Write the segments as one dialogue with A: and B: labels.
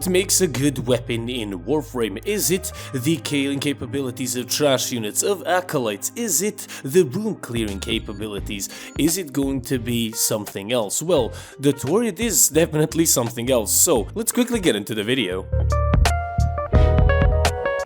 A: What makes a good weapon in Warframe? Is it the killing capabilities of trash units, of acolytes? Is it the room clearing capabilities? Is it going to be something else? Well, the Torid is definitely something else, so let's quickly get into the video.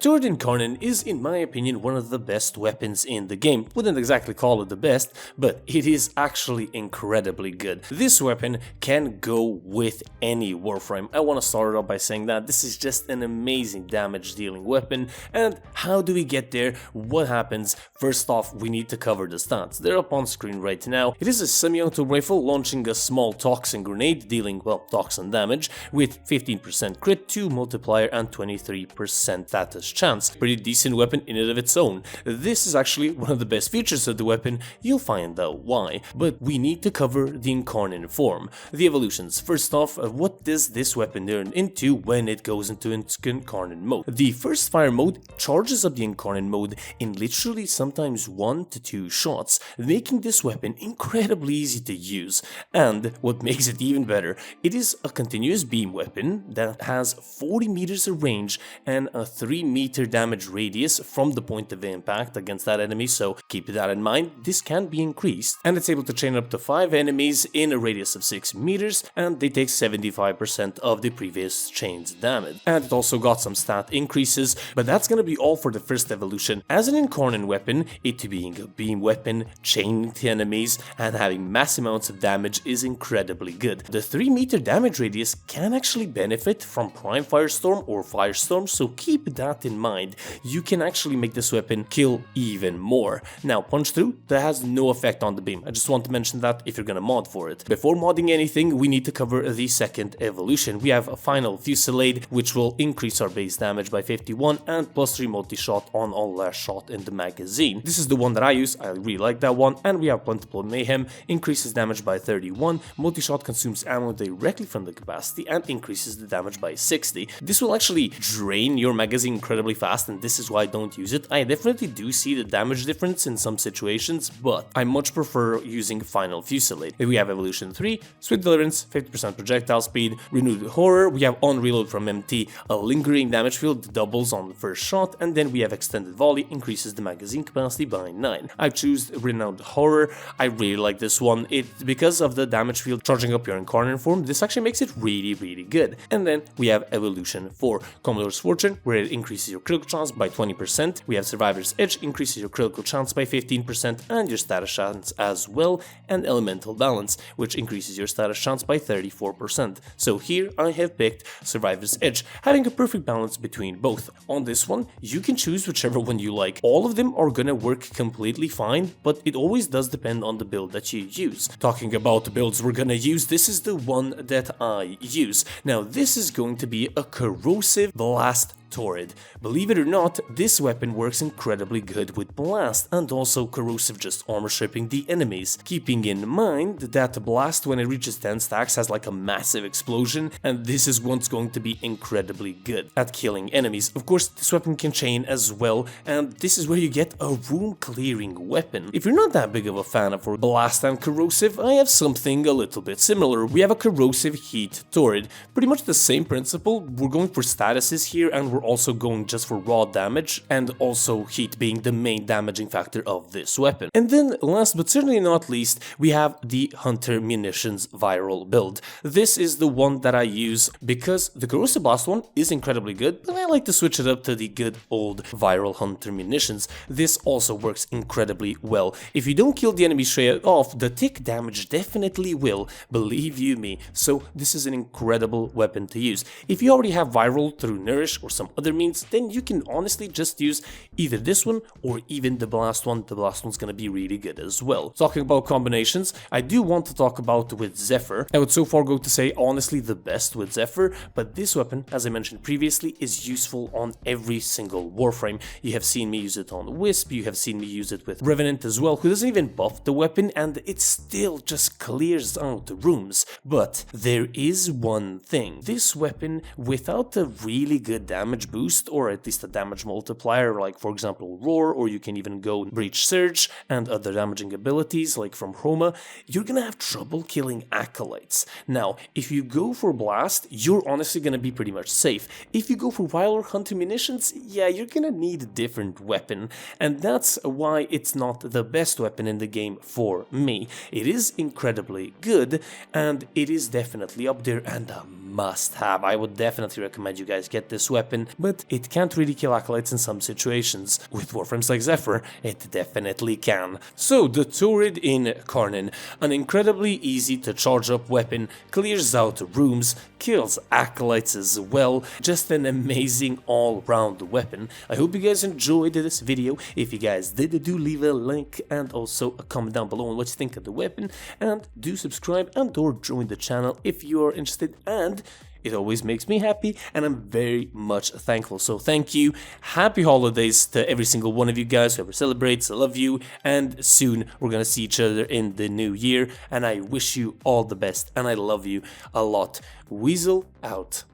A: Torid Incarnon is, in my opinion, one of the best weapons in the game. Wouldn't exactly call it the best, but it is actually incredibly good. This weapon can go with any Warframe. I want to start it off by saying that this is just an amazing damage dealing weapon. And how do we get there? What happens? First off, we need to cover the stats. They're up on screen right now. It is a semi-auto rifle launching a small toxin grenade, dealing, well, toxin damage, with 15% crit, 2 multiplier, and 23% status chance. Pretty decent weapon in and of its own. This is actually one of the best features of the weapon. You'll find out why. But we need to cover the Incarnon form. The evolutions. First off, what does this weapon turn into when it goes into Incarnon mode? The first fire mode charges up the Incarnon mode in literally sometimes 1 to 2 shots, making this weapon incredibly easy to use. And what makes it even better, it is a continuous beam weapon that has 40 meters of range and a 3-meter damage radius from the point of impact against that enemy, so keep that in mind. This can be increased, and it's able to chain up to 5 enemies in a radius of 6 meters, and they take 75% of the previous chain's damage. And it also got some stat increases, but that's gonna be all for the first evolution. As an Incarnon weapon, it being a beam weapon, chaining to enemies, and having mass amounts of damage is incredibly good. The 3-meter damage radius can actually benefit from Prime Firestorm or Firestorm, so keep that in mind. You can actually make this weapon kill even more. Now, punch through, that has no effect on the beam. I just want to mention that if you're gonna mod for it. Before modding anything, we need to cover the second evolution. We have a final fusillade, which will increase our base damage by 51 and +3 multi-shot on all last shot in the magazine. This is the one that I use, I really like that one. And we have Plentiful Mayhem, increases damage by 31, multi-shot consumes ammo directly from the capacity and increases the damage by 60. This will actually drain your magazine incredibly fast, and this is why I don't use it. I definitely do see the damage difference in some situations, but I much prefer using Final Fusillade. We have Evolution 3, Swift Deliverance, 50% projectile speed, Renewed Horror, we have On Reload from MT, a lingering damage field, doubles on the first shot, and then we have Extended Volley, increases the magazine capacity by 9. I choose Renewed Horror. I really like this one. Because of the damage field charging up your Incarnon form, this actually makes it really good. And then we have Evolution 4, Commodore's Fortune, where it increases your critical chance by 20%. We have Survivor's Edge, increases your critical chance by 15% and your status chance as well, and Elemental Balance, which increases your status chance by 34%. So here I have picked Survivor's Edge, having a perfect balance between both. On this one, you can choose whichever one you like. All of them are gonna work completely fine, but it always does depend on the build that you use. Talking about the builds we're gonna use, this is the one that I use. Now this is going to be a Corrosive Blast Torid. Believe it or not, this weapon works incredibly good with Blast and also Corrosive, just armor stripping the enemies. Keeping in mind that Blast, when it reaches 10 stacks, has like a massive explosion, and this is what's going to be incredibly good at killing enemies. Of course, this weapon can chain as well, and this is where you get a room clearing weapon. If you're not that big of a fan of Blast and Corrosive, I have something a little bit similar. We have a Corrosive Heat Torid. Pretty much the same principle. We're going for statuses here, and we're also going just for raw damage, and also heat being the main damaging factor of this weapon. And then last but certainly not least, we have the Hunter Munitions viral build. This is the one that I use because the Corrosive Blast one is incredibly good, but I like to switch it up to the good old viral Hunter Munitions. This also works incredibly well. If you don't kill the enemy straight off, the tick damage definitely will, believe you me. So this is an incredible weapon to use. If you already have viral through Nourish or some other means, then you can honestly just use either this one or even the Blast one. The Blast one's gonna be really good as well. Talking about combinations, I do want to talk about with Zephyr. I would so far go to say honestly the best with Zephyr, but this weapon, as I mentioned previously, is useful on every single Warframe. You have seen me use it on Wisp, you have seen me use it with Revenant as well, who doesn't even buff the weapon, and it still just clears out the rooms. But there is one thing. This weapon, without a really good damage damage boost or at least a damage multiplier, like for example Roar, or you can even go Breach Surge and other damaging abilities like from Chroma, you're gonna have trouble killing Acolytes. Now, if you go for Blast, you're honestly gonna be pretty much safe. If you go for Vial or Hunter Munitions, yeah, you're gonna need a different weapon, and that's why it's not the best weapon in the game for me. It is incredibly good, and it is definitely up there and a must-have. I would definitely recommend you guys get this weapon, but it can't really kill Acolytes in some situations. With Warframes like Zephyr, it definitely can. So, the Torid Incarnon, an incredibly easy to charge up weapon, clears out rooms, kills Acolytes as well, just an amazing all-round weapon. I hope you guys enjoyed this video. If you guys did, do leave a like and also a comment down below on what you think of the weapon, and do subscribe and or join the channel if you are interested, and it always makes me happy and I'm very much thankful. So thank you, happy holidays to every single one of you guys, whoever celebrates, I love you, and soon we're gonna see each other in the new year, and I wish you all the best and I love you a lot. Weasel out.